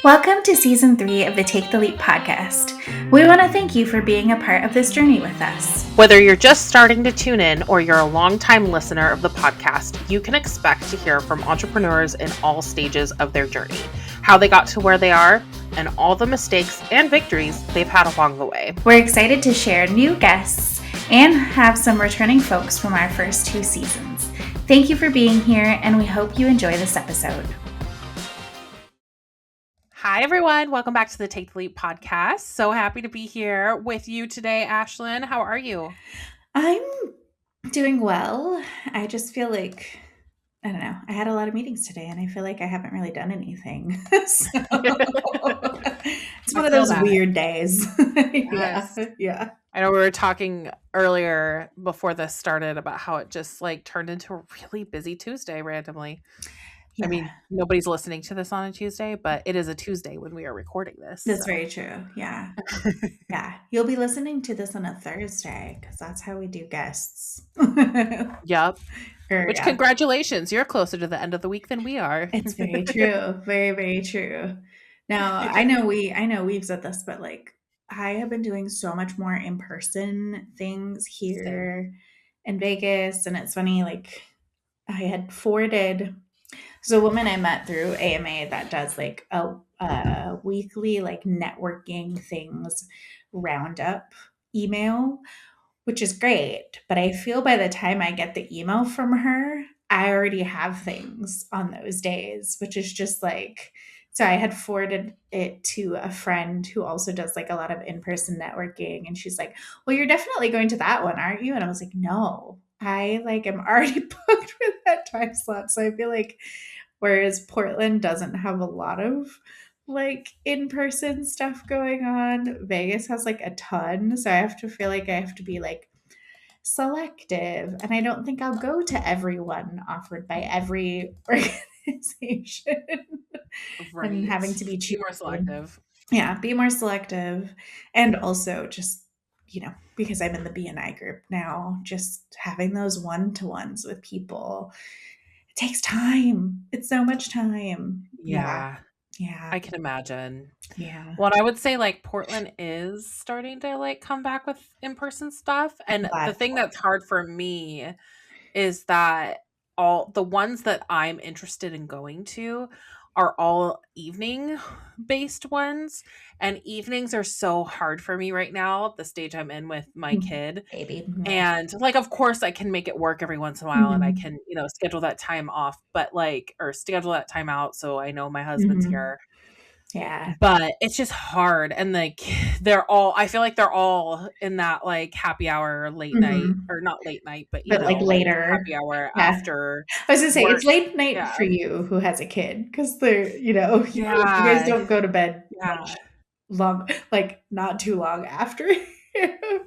Welcome to Season 3 of the Take the Leap podcast. We want to thank you for being a part of this journey with us. Whether you're just starting to tune in or you're a longtime listener of the podcast, you can expect to hear from entrepreneurs in all stages of their journey, how they got to where they are, and all the mistakes and victories they've had along the way. We're excited to share new guests and have some returning folks from our first 2 seasons. Thank you for being here, and we hope you enjoy this episode. Hi, everyone. Welcome back to the Take the Leap podcast. So happy to be here with you today, Ashlan. How are you? I'm doing well. I just feel like, I don't know, I had a lot of meetings today and I feel like I haven't really done anything. So it's one of those weird days. Yes. Yeah. I know we were talking earlier before this started about how it just turned into a really busy Tuesday randomly. Yeah. I mean, nobody's listening to this on a Tuesday, but it is a Tuesday when we are recording this. That's very true. Yeah. Yeah. You'll be listening to this on a Thursday because that's how we do guests. Yep. Congratulations. You're closer to the end of the week than we are. It's very true. Very, very true. Now, I know we've said this, but I have been doing so much more in-person things here in Vegas. And it's funny, I had forwarded. So a woman I met through AMA that does a weekly networking things roundup email, which is great. But I feel by the time I get the email from her, I already have things on those days, which is just so I had forwarded it to a friend who also does a lot of in-person networking. And she's like, well, you're definitely going to that one, aren't you? And I was like, no, I am already booked with that time slot. So I feel whereas Portland doesn't have a lot of in-person stuff going on, Vegas has a ton. So I have to feel I have to be selective. And I don't think I'll go to everyone offered by every organization. Right. And having to be more selective. Yeah, be more selective. And also just, because I'm in the B&I group now, just having those one-to-ones with people, it takes time. It's so much time. Yeah. Yeah. I can imagine. Yeah. Well, I would say Portland is starting to come back with in-person stuff. And the thing that's hard for me is that all the ones that I'm interested in going to are all evening based ones, and evenings are so hard for me right now, the stage I'm in with my kid. Baby. And of course I can make it work every once in a while, and I can, schedule that time off, but or schedule that time out so I know my husband's here. Yeah. But it's just hard. And I feel like they're all in that happy hour late night, or not late night, but later happy hour after. I was gonna say it's late night for you who has a kid, because they're you guys don't go to bed much long, not too long after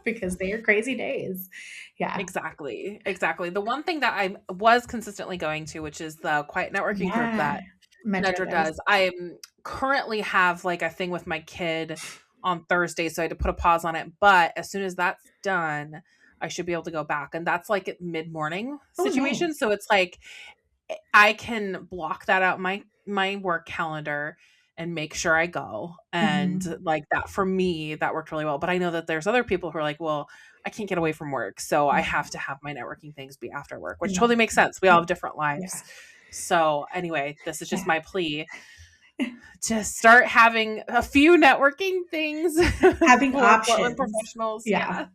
because they are crazy days. Yeah, exactly. The one thing that I was consistently going to, which is the quiet networking group that Metro does. I currently have a thing with my kid on Thursday, so I had to put a pause on it. But as soon as that's done, I should be able to go back. And that's a mid-morning situation. Nice. So it's I can block that out my work calendar and make sure I go. And that, for me, that worked really well. But I know that there's other people who are well, I can't get away from work, so I have to have my networking things be after work, which totally makes sense. We all have different lives. Yeah. So anyway, this is just my plea to start having a few networking things, having options, professionals. Yeah.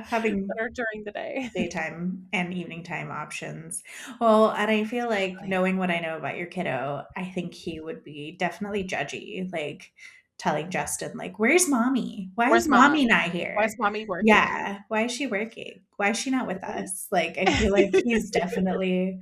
Having that are during the day, daytime and evening time options. Well, and I feel knowing what I know about your kiddo, I think he would be definitely judgy, telling Justin, where's mommy? Why is mommy not here? Why is mommy working? Yeah. Why is she working? Why is she not with us? I feel he's definitely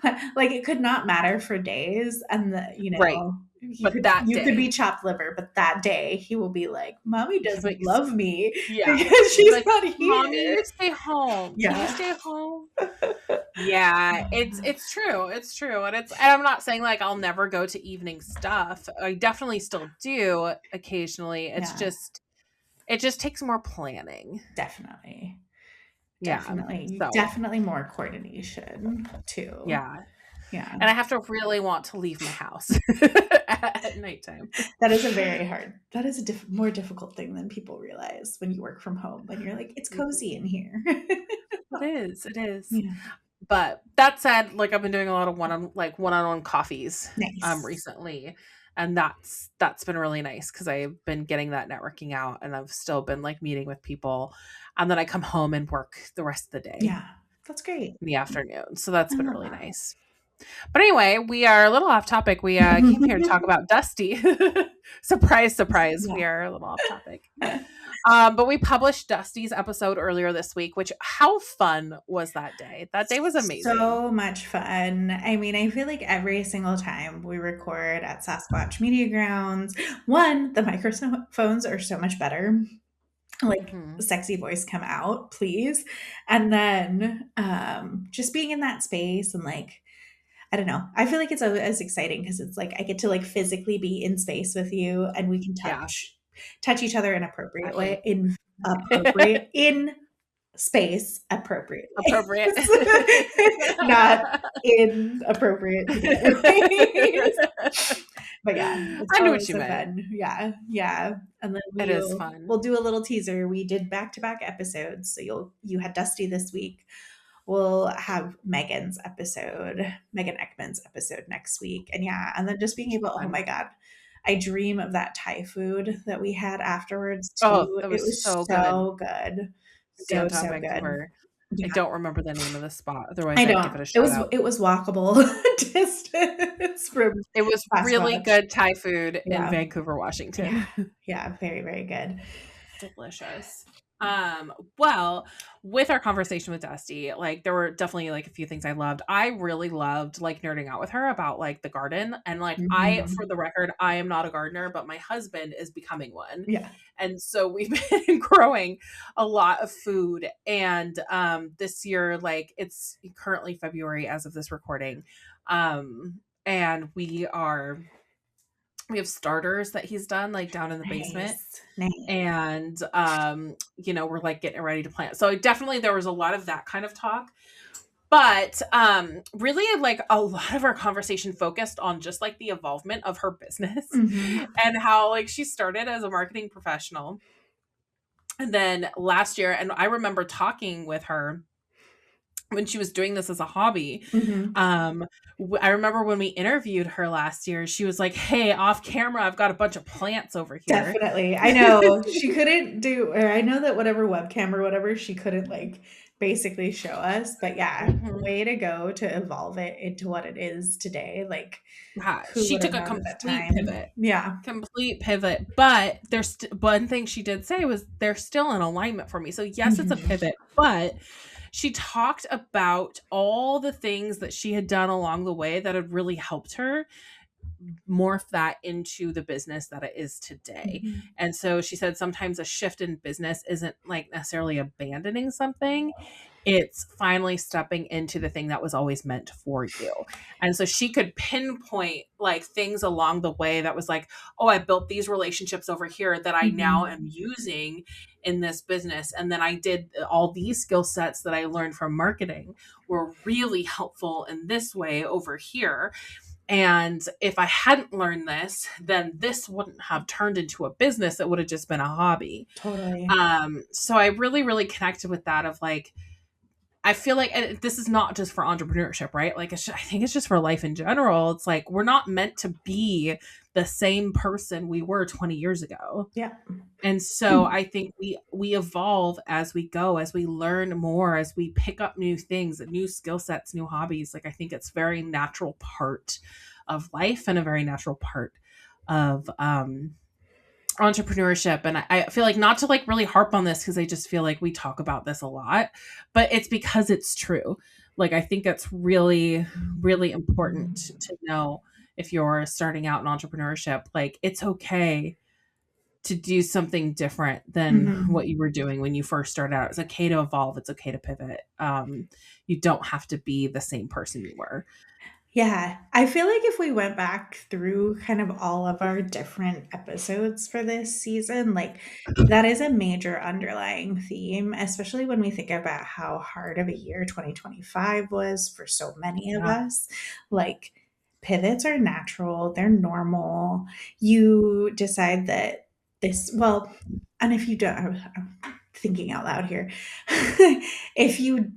it could not matter for days, and right. You could be chopped liver, but that day he will be mommy doesn't love me because she's not here. Mommy, you stay home. Yeah. Can you stay home? Yeah, it's true. It's true. And I'm not saying I'll never go to evening stuff. I definitely still do occasionally. It's just, it just takes more planning. Definitely more coordination too. Yeah. Yeah. And I have to really want to leave my house at nighttime. That is a more difficult thing than people realize when you work from home, when you're like, it's cozy in here. It is. Yeah. But that said, like I've been doing a lot of one-on-one coffees Nice. recently. And that's been really nice because I've been getting that networking out and I've still been like meeting with people. And then I come home and work the rest of the day Yeah. That's great. in the afternoon. So that's I been love really that. nice. But anyway, we are a little off topic. We came here to talk about Dusty. Surprise, surprise. Yeah. We are a little off topic. But we published Dusty's episode earlier this week, which how fun was that day? That day was amazing. So much fun. I mean, I feel like every single time we record at Sasquatch Media Grounds, one, the microphones are so much better. Like Hmm. sexy voice come out, please. And then just being in that space and like I don't know. I feel like it's as exciting because it's like I get to like physically be in space with you and we can Yeah, touch each other in appropriate way exactly. in space appropriate Appropriate. ways. Not inappropriate to get ways. But yeah, it's I knew what always you so meant. fun. Yeah, yeah. And then It is fun. we'll do a little teaser. We did back-to-back episodes. So you had Dusty this week. We'll have Megan Ekman's episode next week. And yeah, and then just being able, oh Fun. my God, I dream of that Thai food that we had afterwards Oh, too. that It was was so good. so good. So, Downtown so good. Vancouver. I Yeah. don't remember the name of the spot. Otherwise, I I'd give don't. it a shout out. It was walkable distance from It was really Sasquatch. good Thai food in Yeah. Vancouver, Yeah. Washington. Yeah. Very, very good. Delicious. Well, with our conversation with Dusty, like there were definitely like a few things I loved. I really loved like nerding out with her about like the garden and like for Mhm. the record, I am not a gardener, but my husband is becoming one. Yeah. And so we've been growing a lot of food and this year like it's currently February as of this recording. And we have starters that he's done like down in the basement Nice. Nice. and we're like getting ready to plant. So definitely there was a lot of that kind of talk, but really like a lot of our conversation focused on just like the involvement of her business Mhm. and how like she started as a marketing professional and then last year, and I remember talking with her when she was doing this as a hobby. Mhm. I remember when we interviewed her last year, she was like, "Hey, off camera, I've got a bunch of plants over here." Definitely. I know she couldn't do, or I know that whatever webcam or whatever, she couldn't like basically show us. But yeah, Mhm. way to go to evolve it into what it is today. Like, Yeah, who she would have took a known at that complete time? pivot. Yeah. But there's one thing she did say was they're still in alignment for me. So yes, it's a Mhm. pivot, but she talked about all the things that she had done along the way that had really helped her morph that into the business that it is today. Mhm. And so she said sometimes a shift in business isn't like necessarily abandoning something. It's finally stepping into the thing that was always meant for you. And so she could pinpoint like things along the way that was like, oh, I built these relationships over here that I now Mhm. am using in this business. And then I did all these skill sets that I learned from marketing were really helpful in this way over here. And if I hadn't learned this, then this wouldn't have turned into a business. It would have just been a hobby. Totally. So I really, really connected with that of like, I feel like and this is not just for entrepreneurship, right? Like, I think it's just for life in general. It's like we're not meant to be the same person we were 20 years ago. Yeah. And so I think we evolve as we go, as we learn more, as we pick up new things, new skill sets, new hobbies. Like I think it's very natural part of life and a very natural part of entrepreneurship. And I feel like not to like really harp on this because I just feel like we talk about this a lot, but it's because it's true. Like I think it's really, really important to know if you're starting out in entrepreneurship, like it's okay to do something different than Mhm. what you were doing when you first started out. It's okay to evolve. It's okay to pivot. You don't have to be the same person you were. Yeah, I feel like if we went back through kind of all of our different episodes for this season, like that is a major underlying theme, especially when we think about how hard of a year 2025 was for so many of Yeah. us. Like pivots are natural, they're normal. You decide that well, and if you don't, I'm thinking out loud here. If you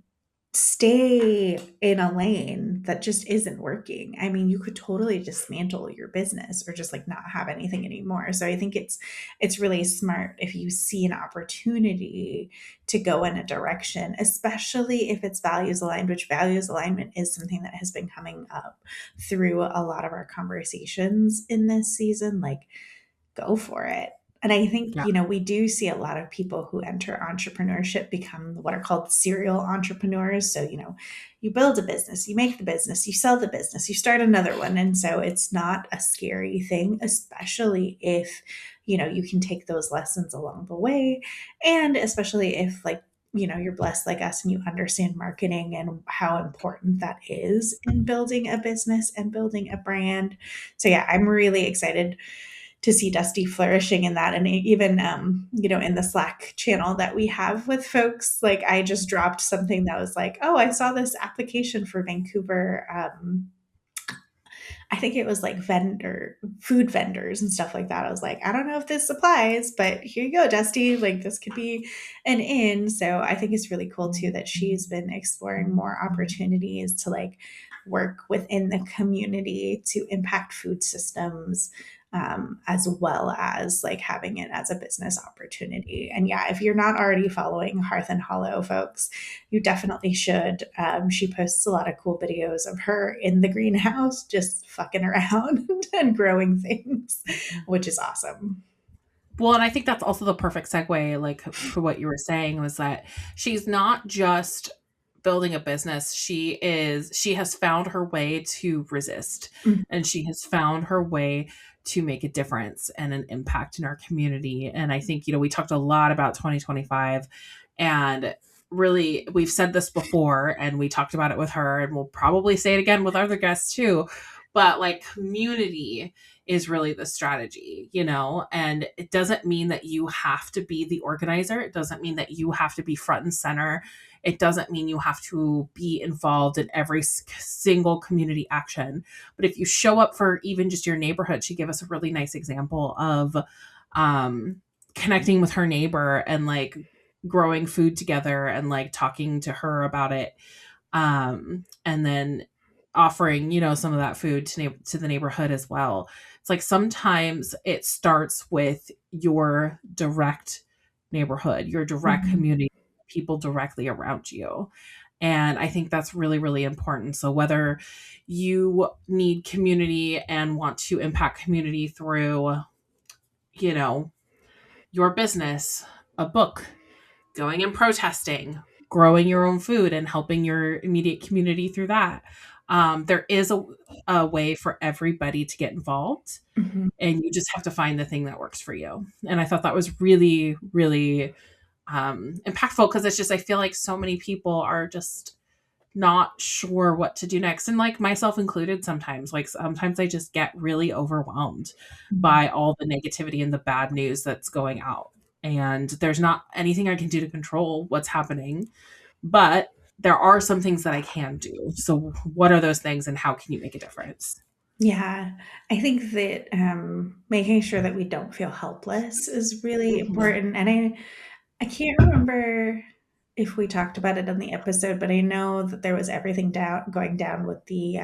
stay in a lane that just isn't working. I mean, you could totally dismantle your business or just like not have anything anymore. So I think it's really smart if you see an opportunity to go in a direction, especially if it's values aligned, which values alignment is something that has been coming up through a lot of our conversations in this season. Like go for it. And I think, Yeah. we do see a lot of people who enter entrepreneurship become what are called serial entrepreneurs. So, you build a business, you make the business, you sell the business, you start another one. And so it's not a scary thing, especially if, you can take those lessons along the way. And especially if, like, you're blessed like us and you understand marketing and how important that is in building a business and building a brand. So, yeah, I'm really excited to see Dusty flourishing in that. And even, in the Slack channel that we have with folks, like I just dropped something that was like, oh, I saw this application for Vancouver. I think it was like food vendors and stuff like that. I was like, I don't know if this applies, but here you go, Dusty. Like this could be an in. So I think it's really cool too that she's been exploring more opportunities to like work within the community to impact food systems, as well as like having it as a business opportunity. And yeah, if you're not already following Hearth and Hollow, folks, you definitely should. She posts a lot of cool videos of her in the greenhouse just fucking around and growing things, which is awesome. Well, and I think that's also the perfect segue, like for what you were saying, was that she's not just building a business. She has found her way to resist, Mhm. and she has found her way to make a difference and an impact in our community. And I think, we talked a lot about 2025, and really we've said this before, and we talked about it with her, and we'll probably say it again with other guests too. But like community is really the strategy, and it doesn't mean that you have to be the organizer. It doesn't mean that you have to be front and center. It doesn't mean you have to be involved in every single community action. But if you show up for even just your neighborhood, she gave us a really nice example of connecting with her neighbor and like growing food together and like talking to her about it. And then offering, some of that food to the neighborhood as well. It's like sometimes it starts with your direct neighborhood, your direct Mhm. community, people directly around you. And I think that's really, really important. So whether you need community and want to impact community through, you know, your business, a book, going and protesting, growing your own food, and helping your immediate community through that. There is a way for everybody to get involved, Mhm. and you just have to find the thing that works for you. And I thought that was really, really impactful because it's just, I feel like so many people are just not sure what to do next. And like myself included, sometimes I just get really overwhelmed Mhm. by all the negativity and the bad news that's going out. And there's not anything I can do to control what's happening, but there are some things that I can do. So what are those things and how can you make a difference? Yeah, I think that making sure that we don't feel helpless is really Mhm. important. And I can't remember if we talked about it on the episode, but I know that there was everything going down with the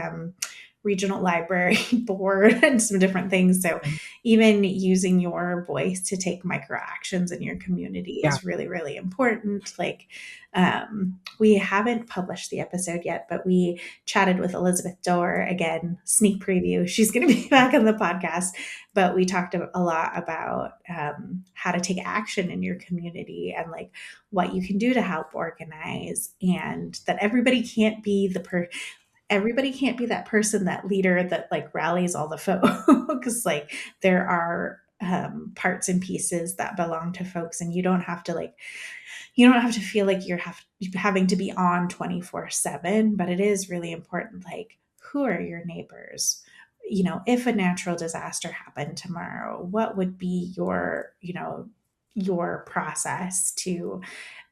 regional library board and some different things. So even using your voice to take micro actions in your community Yeah. is really, really important. Like we haven't published the episode yet, but we chatted with Elizabeth Dorr again, sneak preview. She's going to be back on the podcast, but we talked a lot about how to take action in your community and like what you can do to help organize, and that everybody can't be that person, that leader that like rallies all the folks. Like there are parts and pieces that belong to folks, and you don't have to feel like having to be on 24/7, but it is really important, like who are your neighbors? You know, if a natural disaster happened tomorrow, what would be your, you know, your process to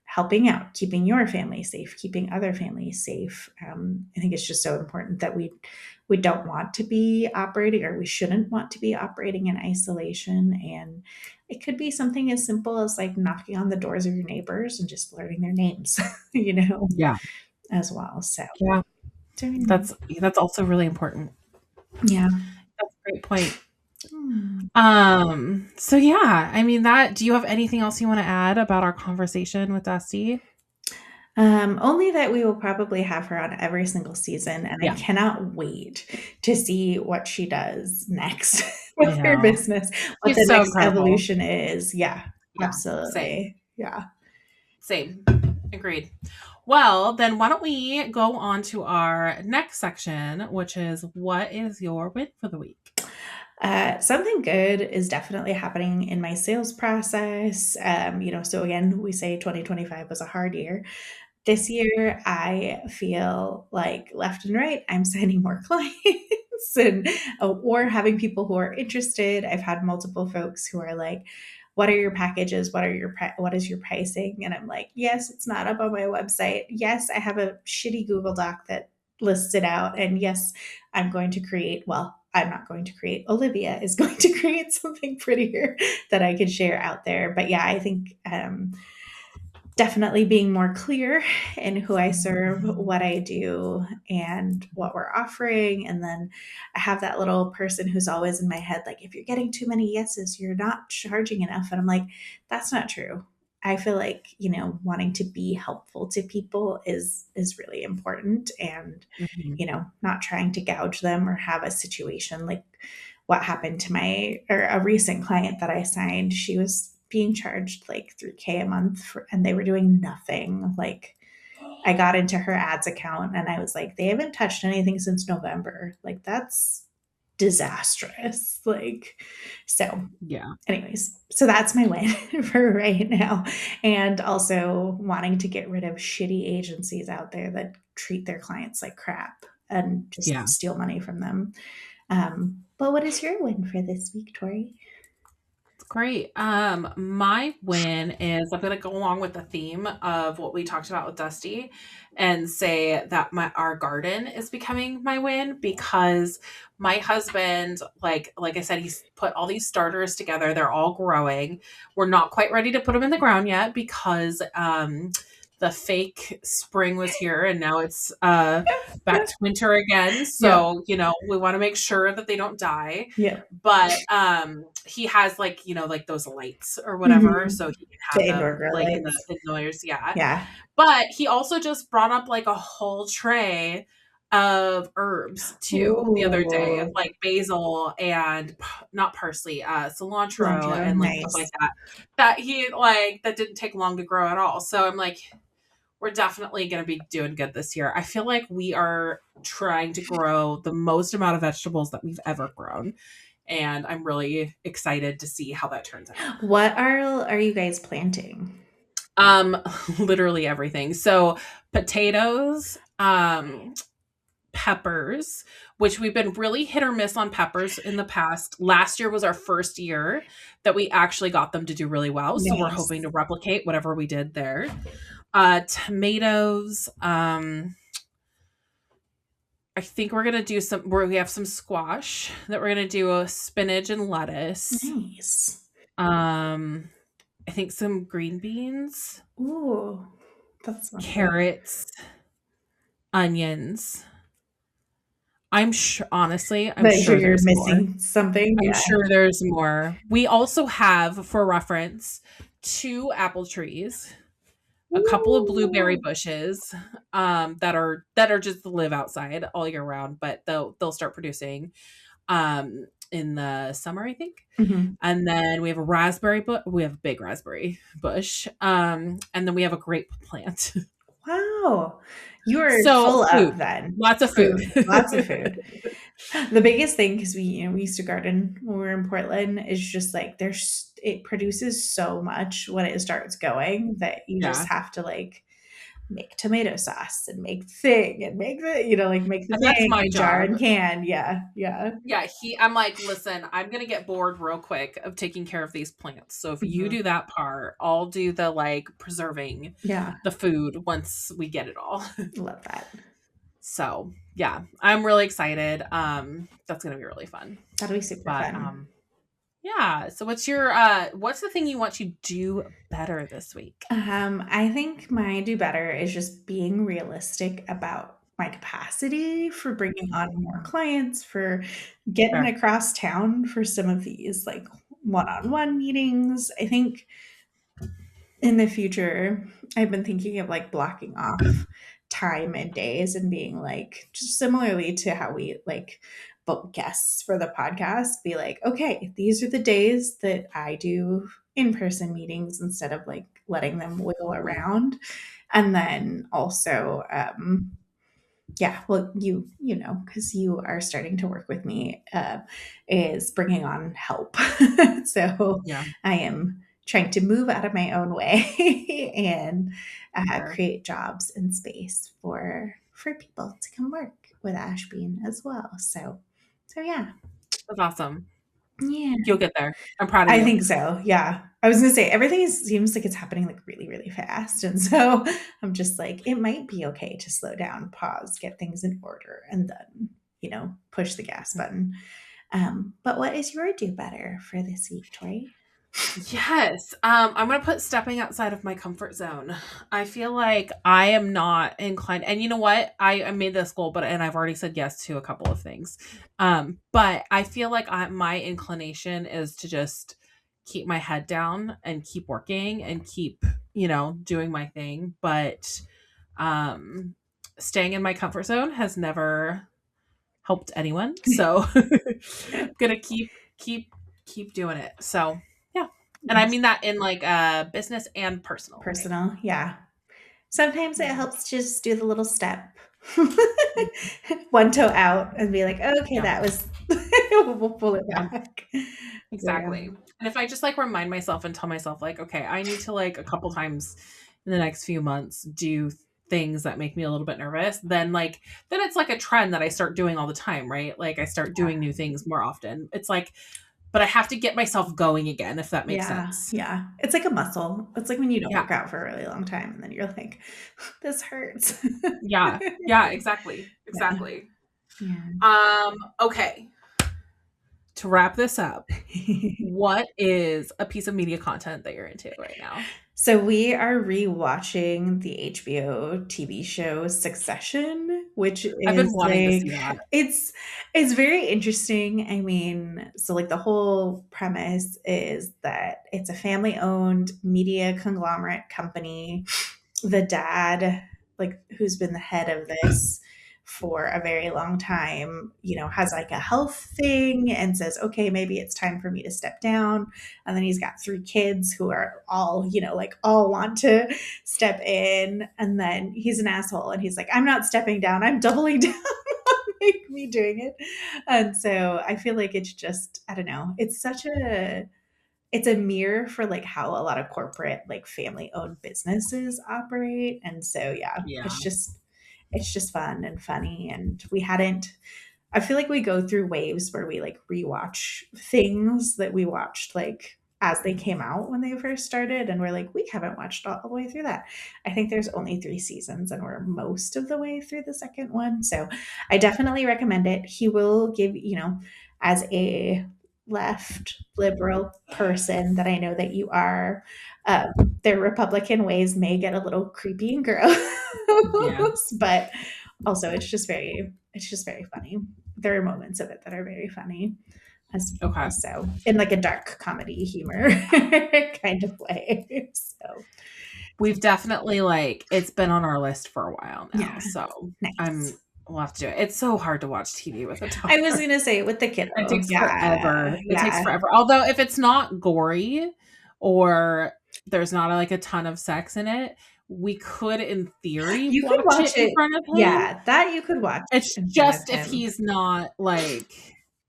helping out, keeping your family safe, keeping other families safe. I think it's just so important that we don't want to be operating, or we shouldn't want to be operating in isolation. And it could be something as simple as like knocking on the doors of your neighbors and just learning their names, you know, Yeah. as well. So Yeah. doing, That's also really important. yeah. That's a great point. Hmm. So yeah, I mean that do you have anything else you want to add about our conversation with Dusty? Only that we will probably have her on every single season, and I Yeah, cannot wait to see what she does next I with her know. business, what the She's so next incredible. evolution is. Yeah, Yeah, same. absolutely. Yeah. Same. Agreed. Well, then why don't we go on to our next section, which is what is your win for the week? Something good is definitely happening in my sales process. You know, so again, we say 2025 was a hard year. This year, I feel like left and right, I'm signing more clients and or having people who are interested. I've had multiple folks who are like, "What are your packages? What is your pricing?" And I'm like, "Yes, it's not up on my website. Yes, I have a shitty Google Doc that lists it out. And yes, I'm going to create. Well, I'm not going to create. Olivia is going to create something prettier that I can share out there." But yeah, I think definitely being more clear in who I serve, what I do, and what we're offering. And then I have that little person who's always in my head, like, if you're getting too many yeses, you're not charging enough. And I'm like, that's not true. I feel like, you know, wanting to be helpful to people is really important, and, Mhm. you know, not trying to gouge them or have a situation like what happened to my or a recent client that I signed. She was being charged like 3K a month for, and they were doing nothing. Like, I got into her ads account and I was like, they haven't touched anything since November. Like, that's disastrous. Like, so Yeah. anyways, so that's my win for right now. And also wanting to get rid of shitty agencies out there that treat their clients like crap and Yeah. just steal money from them. But what is your win for this week, Tori? Great. My win is I'm gonna go along with the theme of what we talked about with Dusty and say that our garden is becoming my win because my husband, like I said, he's put all these starters together. They're all growing. We're not quite ready to put them in the ground yet because the fake spring was here and now it's back to winter again. Yep. So, you know, we want to make sure that they don't die. Yep. But he has like, you know, like those lights or whatever, Mhm. so he can The have indoor them grow like lights. in the noise, yeah. Yeah. But he also just brought up like a whole tray of herbs too the other day, Ooh, like basil and not parsley, cilantro cilantro, and like stuff like nice. that. That he like that didn't take long to grow at all. So I'm like, we're definitely going to be doing good this year. I feel like we are trying to grow the most amount of vegetables that we've ever grown. And I'm really excited to see how that turns out. What are you guys planting? Um, literally everything. So potatoes, peppers, which we've been really hit or miss on peppers in the past. Last year was our first year that we actually got them to do really well. So we're Nice. hoping to replicate whatever we did there. Tomatoes, I think we're gonna do some where we have some squash that we're gonna do a spinach and lettuce. Nice. Um, I think some green beans, Ooh, that's lovely. carrots, onions. I'm But sure you're there's more. missing something? I'm Yeah. sure there's more. We also have, for reference, 2 apple trees, a couple of blueberry Ooh. bushes, that are just live outside all year round, but they'll start producing in the summer, I think. Mhm. And then we have a we have a big raspberry bush. And then we have a grape plant. Wow. You are So full up food. then. Lots of food. Food, lots of food. The biggest thing, because we, you know, we used to garden when we were in Portland, is just like it produces so much when it starts going that you just Yeah. have to like make tomato sauce and make thing and make the, you know, like make the And that's thing my and jar job. and can. Yeah. Yeah. Yeah, I'm like, listen, I'm gonna get bored real quick of taking care of these plants. So if you Mhm. do that part, I'll do the like preserving Yeah. the food once we get it all. Love that. So yeah, I'm really excited. That's gonna be really fun. That'll be super But fun. yeah. So what's the thing you want to do better this week? I think my do better is just being realistic about my capacity for bringing on more clients, for getting Fair. across town for some of these like one-on-one meetings. I think in the future, I've been thinking of like blocking off time and days and being like, just similarly to how we like book guests for the podcast, be like, okay, these are the days that I do in person meetings instead of like letting them wiggle Mhm. around. And then also, yeah, well, you know, because you are starting to work with me, is bringing on help. So Yeah, I am trying to move out of my own way and fair. create jobs and space for people to come work with Ashbean as well. So yeah, That's awesome. yeah. You'll get there. I'm proud of I you. think so. Yeah. I was gonna say everything seems like it's happening like really, really fast. And so I'm just like, it might be okay to slow down, pause, get things in order, and then, you know, push the gas button. But what is your do better for this week, Tori? Yes. I'm gonna put stepping outside of my comfort zone. I feel like I am not inclined, and you know what? I made this goal, and I've already said yes to a couple of things. But I feel like my inclination is to just keep my head down and keep working and keep, doing my thing. But um staying in my comfort zone has never helped anyone. So gonna keep keep doing it. So yeah. And I mean that in like a business and personal way. Personal, yeah. Sometimes it Yeah. helps to just do the little step. One toe out and be like, okay, Yeah. that was, we'll pull it Yeah. back. So, yeah. Exactly. And if I just like remind myself and tell myself like, okay, I need to like a couple times in the next few months do things that make me a little bit nervous, then it's like a trend that I start doing all the time, right? Like I start doing new things more often. It's like, but I have to get myself going again, if that makes Yeah, sense. yeah. It's like a muscle. It's like when you don't Yeah. work out for a really long time and then you're like, this hurts. Yeah. Yeah, exactly. Yeah. Exactly. Yeah. Okay. To wrap this up, what is a piece of media content that you're into right now? So we are rewatching the HBO TV show Succession, which I've been is wanting to see like that. it's very interesting. I mean, so like the whole premise is that it's a family-owned media conglomerate company. The dad, like who's been the head of this for a very long time, you know, has like a health thing and says, okay, maybe it's time for me to step down. And then he's got three kids who are all, you know, like all want to step in. And then he's an asshole and he's like, I'm not stepping down, I'm doubling down on like me doing it. And so I feel like it's just, I don't know, it's a mirror for like how a lot of corporate like family owned businesses operate. And so yeah, Yeah. it's just fun and funny. And we hadn't, I feel like we go through waves where we like rewatch things that we watched like as they came out when they first started, and we're like, we haven't watched all the way through that. I think there's only 3 seasons and we're most of the way through the second one. So I definitely recommend it. He will give, you know, as a left liberal person that I know that you are, their Republican ways may get a little creepy and gross, Yeah. but also it's just very funny. There are moments of it that are very funny as Okay. well. So in like a dark comedy humor kind of way. So We've definitely it's been on our list for a while now. yeah, So nice. we'll have to do it. It's so hard to watch TV with a I was toddler. gonna say with the It kiddo. takes Yeah, forever. It takes yeah. forever. Although if it's not gory or there's not like a ton of sex in it, we could in theory You could watch watch it in it. front of him. Yeah, that you could watch It's in front of just if him. he's not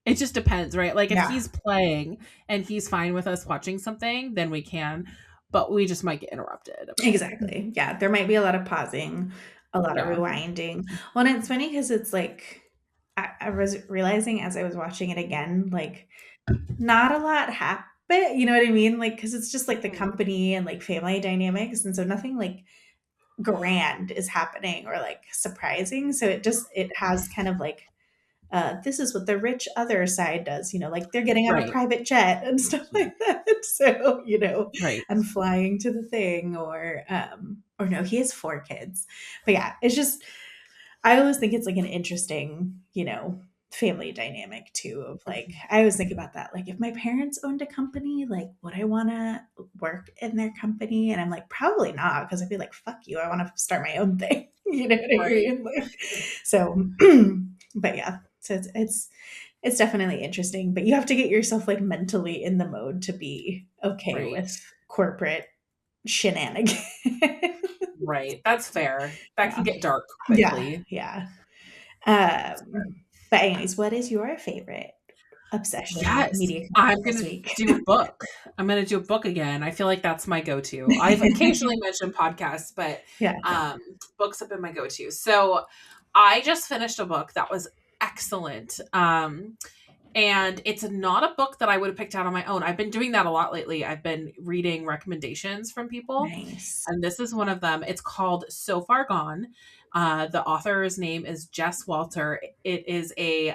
it just depends, right? Like if Yeah. he's playing and he's fine with us watching something, then we can. but we just might get interrupted a bit. Exactly. Yeah, there might be a lot of pausing, a lot of Yeah. rewinding. Well, and it's funny because it's like I was realizing as I was watching it again, like not a lot happened. You know what I mean? Like because it's just like the Mhm. company and like family dynamics, and so nothing like grand is happening or like surprising. So it has kind of like this is what the rich other side does, like they're getting on a Right. private jet and stuff like that. So, Right. and flying to the thing or no, he has 4 kids. But yeah, it's just, I always think it's like an interesting, family dynamic too of like, Mhm. I always think about that. Like if my parents owned a company, like would I want to work in their company? And I'm like, probably not. Cause I'd be like, fuck you. I want to start my own thing. You know what I Right. mean? Like, so, but yeah, so it's definitely interesting, but you have to get yourself like mentally in the mode to be okay Right. with corporate shenanigans. Right. That's fair. That can Yeah. get dark Yeah. quickly. Yeah. That's fair. But anyways, what is your favorite obsession Yes. media I'm company this gonna week? do a book. I'm gonna do a book again. I feel like that's my go-to. I've occasionally mentioned podcasts, but Yeah. um, books have been my go-to. So I just finished a book that was excellent. And it's not a book that I would have picked out on my own. I've been doing that a lot lately. I've been reading recommendations from people, Nice. and this is one of them. It's called So Far Gone. The author's name is Jess Walter. It is a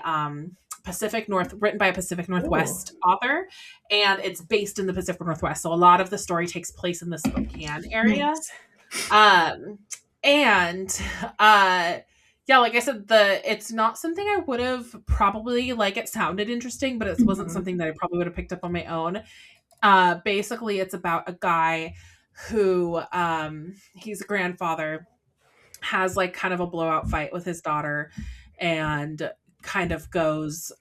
written by a Pacific Oh, Northwest author, and it's based in the Pacific Northwest. So a lot of the story takes place in the Spokane area. nice. Um, and uh, yeah, like I said, it's not something I would have probably like. It sounded interesting, but it wasn't Mhm. something that I probably would have picked up on my own. Basically, it's about a guy who he's a grandfather, has like kind of a blowout fight with his daughter, and kind of goes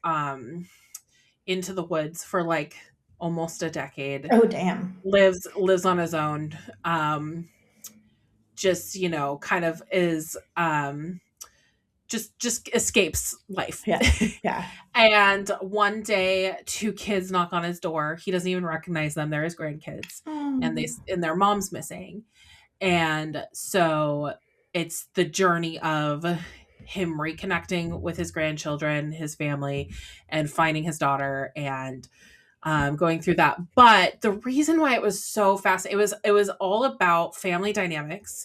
into the woods for like almost a decade. Oh, damn. Lives on his own. Just kind of is just escapes life. Yeah. Yeah. And one day 2 kids knock on his door. He doesn't even recognize them. They're his grandkids, and Oh. their mom's missing. And so it's the journey of him reconnecting with his grandchildren, his family, and finding his daughter, and going through that. But the reason why it was so fast, it was all about family dynamics,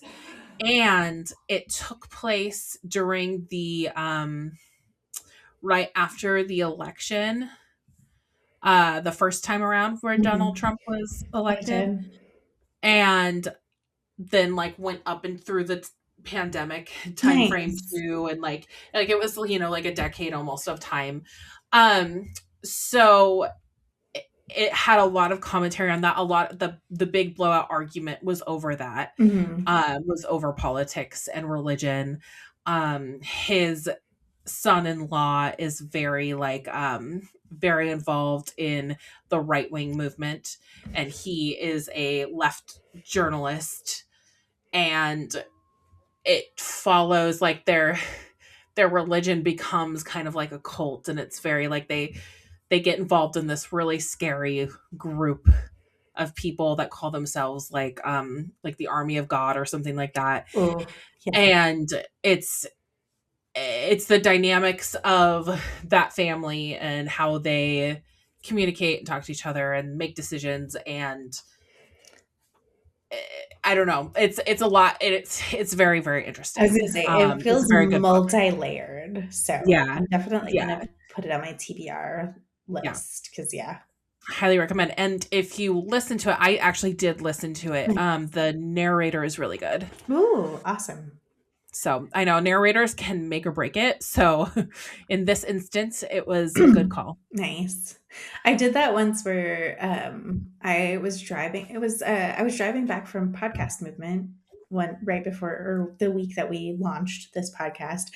and it took place during the right after the election, the first time around where Donald Mhm. Trump was elected, Gotcha. and then like went up and through the pandemic time frame Nice. too, and like it was like a decade almost of time. um so it had a lot of commentary on that. A lot, the big blowout argument was over that, Mhm. was over politics and religion. His son-in-law is very involved in the right-wing movement, and he is a left journalist, and it follows like their religion becomes kind of like a cult, and it's very like they get involved in this really scary group of people that call themselves like the army of God or something like that. Oh, yeah. And it's the dynamics of that family and how they communicate and talk to each other and make decisions, and eh, I don't know. It's a lot. It's very, very I was gonna interesting. say it It's a feels very good book. multi-layered, so Yeah, I'm definitely yeah, gonna put it on my TBR yeah. list because yeah. Highly recommend. And if you listen to it, I actually did listen to it. The narrator is really good. Ooh, awesome. So I know narrators can make or break it. So in this instance, it was a good call. Nice. I did that once where I was driving. I was driving back from podcast movement one right before or the week that we launched this podcast,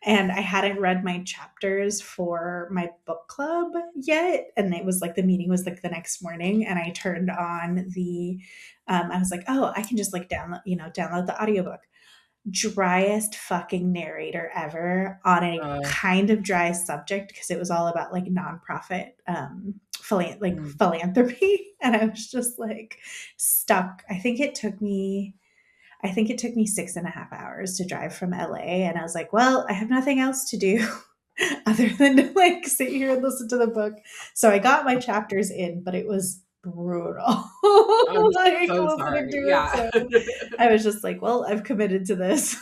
and I hadn't read my chapters for my book club yet, and it was like the meeting was like the next morning, and I turned on the I was like, oh, I can just like download the audiobook. driest fucking narrator ever on a Uh, kind of dry subject because it was all about like nonprofit mm, philanthropy. And I was just like stuck. I think it took me 6.5 hours to drive from LA. And I was like, well, I have nothing else to do other than to like sit here and listen to the book. So I got my chapters in, but it was brutal. I'm Like so listening to sorry. it. Yeah. So I was just like, well, I've committed to this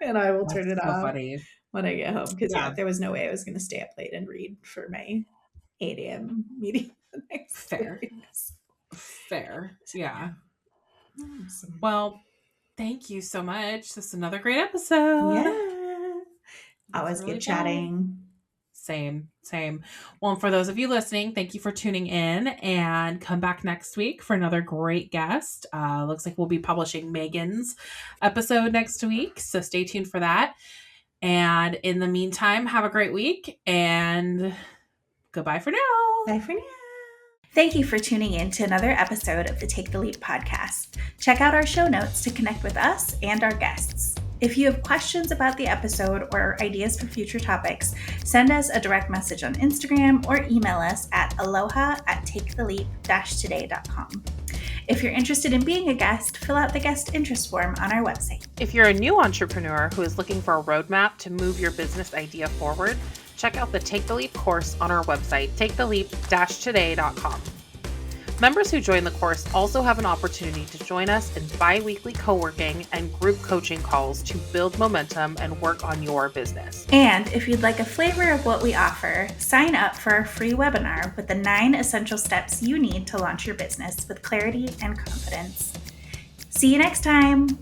and I will turn That's it so off funny. when I get home. Cause yeah, Yeah. there was no way I was going to stay up late and read for my 8 a.m. meeting the next Fair. day. So Fair. yeah. Yeah. Awesome. Well, thank you so much. This is another great episode. Yeah. It was Always really good fun. chatting. Same, same. Well, and for those of you listening, thank you for tuning in and come back next week for another great guest. Looks like we'll be publishing Megan's episode next week. So stay tuned for that. And in the meantime, have a great week and goodbye for now. Bye for now. Thank you for tuning in to another episode of the Take the Leap podcast. Check out our show notes to connect with us and our guests. If you have questions about the episode or ideas for future topics, send us a direct message on Instagram or email us at aloha@taketheleap-today.com. If you're interested in being a guest, fill out the guest interest form on our website. If you're a new entrepreneur who is looking for a roadmap to move your business idea forward, check out the Take the Leap course on our website, taketheleap-today.com. Members who join the course also have an opportunity to join us in bi-weekly co-working and group coaching calls to build momentum and work on your business. And if you'd like a flavor of what we offer, sign up for our free webinar with the 9 essential steps you need to launch your business with clarity and confidence. See you next time.